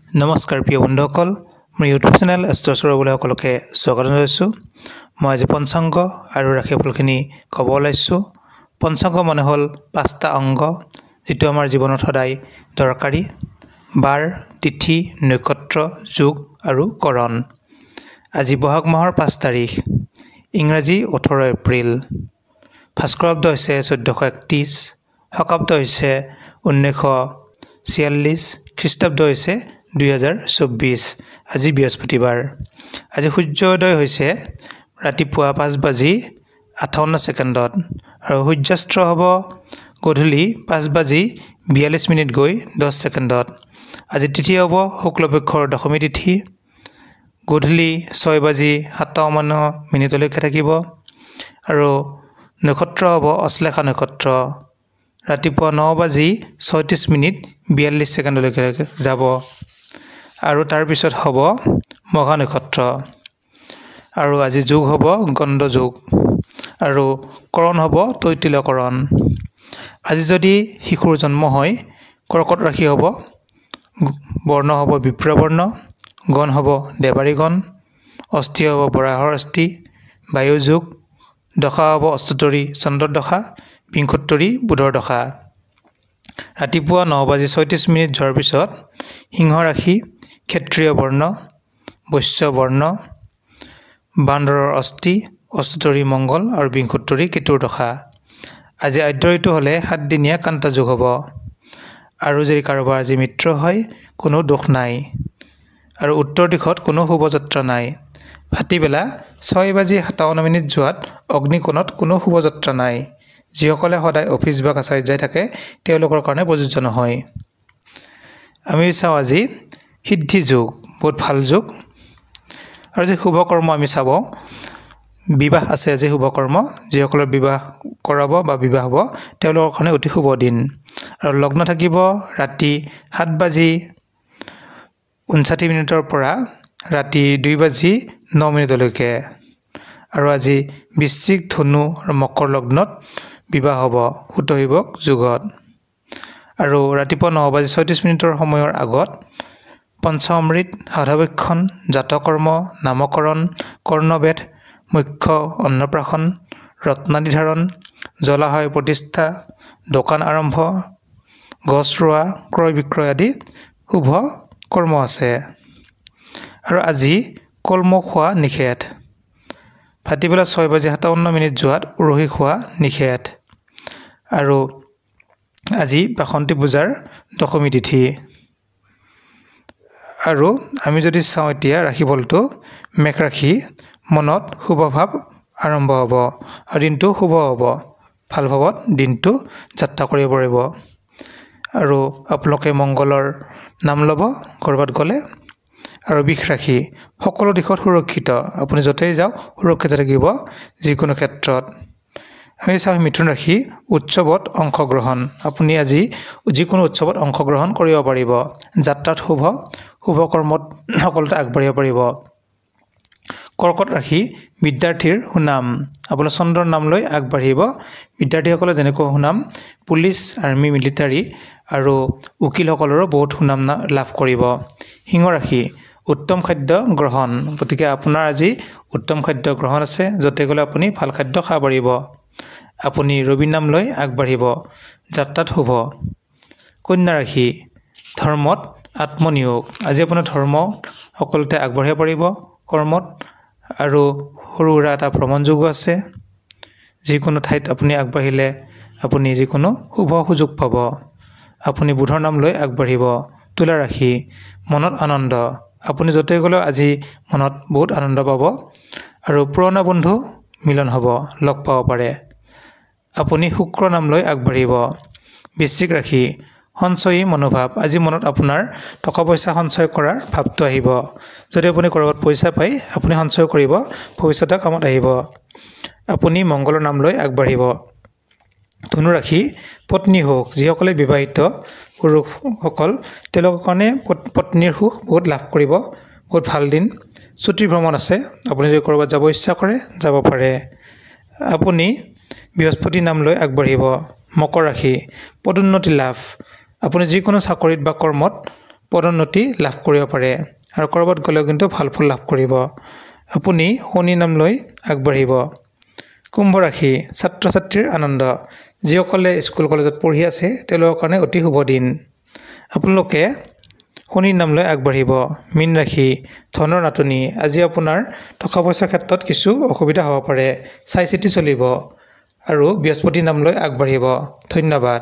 নমস্কাৰ প্ৰিয় বন্ধুসকল, মোৰ ইউটিউব চেনেল এষ্ট্ৰছৰবলৈ সকলোকে স্বাগত জনাইছোঁ। মই আজি পঞ্চাংগ আৰু ৰাশিফলখিনি ক'ব ওলাইছোঁ। পঞ্চাংগ মানে হ'ল 5টা অংগ, যিটো আমাৰ জীৱনত সদায় দৰকাৰী: বাৰ, তিথি, নক্ষত্ৰ, যোগ আৰু কৰণ। আজি বহাগ মাহৰ 5 তাৰিখ, ইংৰাজী 18 এপ্ৰিল। ভাস্কৰাব্দ হৈছে 1431, শকাব্দ হৈছে 1946, খ্ৰীষ্টাব্দ হৈছে 2024। আজি বৃহস্পতিবাৰ। আজি সূৰ্যোদয় হৈছে ৰাতিপুৱা 5:58 আৰু সূৰ্যাস্ত হ'ব গধূলি 5:42 গৈ 10 আজি তিথি হ'ব শুক্লপক্ষৰ দশমী তিথি, গধূলি 6:57 থাকিব। আৰু নক্ষত্ৰ হ'ব অশ্লেষা নক্ষত্ৰ, ৰাতিপুৱা 9:36 যাব। আৰু তাৰপিছত হ'ব মঘা নক্ষত্ৰ। আৰু আজি যোগ হ'ব গণ্ড যোগ, আৰু কৰণ হ'ব তৈতিলকৰণ। আজি যদি শিশুৰ জন্ম হয়, কৰ্কট ৰাশি হ'ব, বৰ্ণ হ'ব বিপ্ৰবৰ্ণ, গণ হ'ব দেৱাৰী গণ, অস্থি হ'ব বৰাহৰ অস্থি, বায়ু যোগ, দশা হ'ব অষ্টোত্তৰী চন্দ্ৰৰ দশা, বিংশোত্তৰী বুধৰ দশা। ৰাতিপুৱা 9:36 যোৱাৰ পিছত সিংহ ৰাশি, ক্ষত্ৰিয় বৰ্ণ, বৈশ্য বৰ্ণ, বান্দৰৰ অস্থি, অষ্টোত্তৰী মংগল আৰু বিংশোত্তৰী কেতুৰ দশা। আজি আদ্য ঋতু হ'লে 7 দিনীয়া কান্তা যোগ হ'ব। আৰু যদি কাৰোবাৰ আজি মৃত্যু হয়, কোনো দোষ নাই। আৰু উত্তৰ দিশত কোনো শুভযাত্ৰা নাই। ভাটিবেলা 6:57 যোৱাত অগ্নিকোণত কোনো শুভযাত্ৰা নাই। যিসকলে সদায় অফিচ বা কাছাৰীত যাই থাকে, তেওঁলোকৰ কাৰণে প্ৰযোজ্য নহয়। আমি চাওঁ আজি সিদ্ধি যোগ, বহুত ভাল যোগ। আৰু যদি শুভকৰ্ম আমি চাব, বিবাহ আছে আজি শুভকৰ্ম, যিসকলৰ বিবাহ কৰাব বা বিবাহ হ'ব, তেওঁলোকৰ কাৰণে অতি শুভ দিন। আৰু লগ্ন থাকিব ৰাতি 7:59 পৰা ৰাতি 2:09 আৰু আজি বৃশ্চিক, ধনু আৰু মকৰ লগ্নত বিবাহ হ'ব সুতহিবক যুগত। আৰু ৰাতিপুৱা 9:36 সময়ৰ আগত পঞ্চামৃত, সাধৱক্ষণ, জাতকৰ্ম, নামকৰণ, কৰ্ণবেদ, মুখ্য অন্নপ্ৰাশন, ৰত্নাদি ধাৰণ, জলাশয় প্ৰতিষ্ঠা, দোকান আৰম্ভ, গছ ৰোৱা, ক্ৰয় বিক্ৰয় আদি শুভ কৰ্ম আছে। আৰু আজি কলমৌ খোৱা নিষেধ। ভাটিবেলা 6:57 যোৱাত উৰহি খোৱা নিষেধ। আৰু আজি বাসন্তী পূজাৰ দশমী তিথি। আৰু আমি যদি চাওঁ এতিয়া ৰাশিফলটো, মেঘ ৰাশি, মনত শুভ ভাৱ আৰম্ভ হ'ব আৰু দিনটো শুভ হ'ব। ভাল ভাৱত দিনটো যাত্ৰা কৰিব পাৰিব। আৰু আপোনালোকে মংগলৰ নাম ল'ব ক'ৰবাত গ'লে। আৰু বৃষ ৰাশি, সকলো দিশত সুৰক্ষিত, আপুনি য'তেই যাওক সুৰক্ষিত থাকিব যিকোনো ক্ষেত্ৰত। আমি চাওঁ মিথুন ৰাশি, উৎসৱত অংশগ্ৰহণ, আপুনি আজি যিকোনো উৎসৱত অংশগ্ৰহণ কৰিব পাৰিব। যাত্ৰাত শুভ, শুভ কৰ্মত সকলোতে আগবাঢ়িব পাৰিব। কৰ্কট ৰাশি, বিদ্যাৰ্থীৰ সুনাম, আপোনাৰ চন্দ্ৰৰ নাম লৈ আগবাঢ়িব। বিদ্যাৰ্থীসকলে যেনেকৈ সুনাম, পুলিচ, আৰ্মি, মিলিটাৰী আৰু উকিলসকলৰো বহুত সুনাম লাভ কৰিব। সিংহ ৰাশি, উত্তম খাদ্য গ্ৰহণ, গতিকে আপোনাৰ আজি উত্তম খাদ্য গ্ৰহণ আছে, য'তে গ'লে আপুনি ভাল খাদ্য খাব পাৰিব। আপুনি ৰবিৰ নাম লৈ আগবাঢ়িব। যাত্ৰাত শুভ। কন্যা ৰাশি, ধৰ্মত আত্মনিয়োগ, আজি আপোনাৰ ধৰ্ম সকলোতে আগবাঢ়িব পাৰিব কৰ্মত। আৰু সৰু সুৰা এটা ভ্ৰমণ যোগো আছে। যিকোনো ঠাইত আপুনি আগবাঢ়িলে আপুনি যিকোনো শুভ সুযোগ পাব। আপুনি বুধৰ নাম লৈ আগবাঢ়িব। তুলা ৰাশি, মনত আনন্দ, আপুনি য'তে গ'লেও আজি মনত বহুত আনন্দ পাব। আৰু পুৰণা বন্ধু মিলন হ'ব, লগ পাব পাৰে। আপুনি শুক্ৰ নাম লৈ আগবাঢ়িব। বৃশ্চিক ৰাশি, সঞ্চয়ী মনোভাৱ, আজি মনত আপোনাৰ টকা পইচা সঞ্চয় কৰাৰ ভাৱটো আহিব। যদি আপুনি ক'ৰবাত পইচা পায়, আপুনি সঞ্চয় কৰিব, ভৱিষ্যতে কামত আহিব। আপুনি মংগলৰ নাম লৈ আগবাঢ়িব। ধনু ৰাশি, পত্নী সুখ, যিসকলে বিবাহিত পুৰুষসকল, তেওঁলোকৰ কাৰণে পত্নীৰ সুখ বহুত লাভ কৰিব, বহুত ভাল দিন। ছুটি ভ্ৰমণ আছে, আপুনি যদি ক'ৰবাত যাব ইচ্ছা কৰে যাব পাৰে। আপুনি বৃহস্পতি নাম লৈ আগবাঢ়িব। মকৰ ৰাশি, পদোন্নতি লাভ, আপুনি যিকোনো চাকৰিত বা কৰ্মত পদোন্নতি লাভ কৰিব পাৰে আৰু ক'ৰবাত গ'লেও কিন্তু ভাল ফল লাভ কৰিব। আপুনি শনি নাম লৈ আগবাঢ়িব। কুম্ভ ৰাশি ছাত্ৰ ছাত্ৰীৰ আনন্দ। যিসকলে স্কুল কলেজত পঢ়ি আছে তেওঁলোকৰ কাৰণে অতি শুভ দিন। আপোনালোকে শনিৰ নাম লৈ আগবাঢ়িব। মীন ৰাশি ধনৰ নাটনি। আজি আপোনাৰ টকা পইচাৰ ক্ষেত্ৰত কিছু অসুবিধা হ'ব পাৰে, চাই চিতি চলিব আৰু বৃহস্পতি নাম লৈ আগবাঢ়িব। ধন্যবাদ।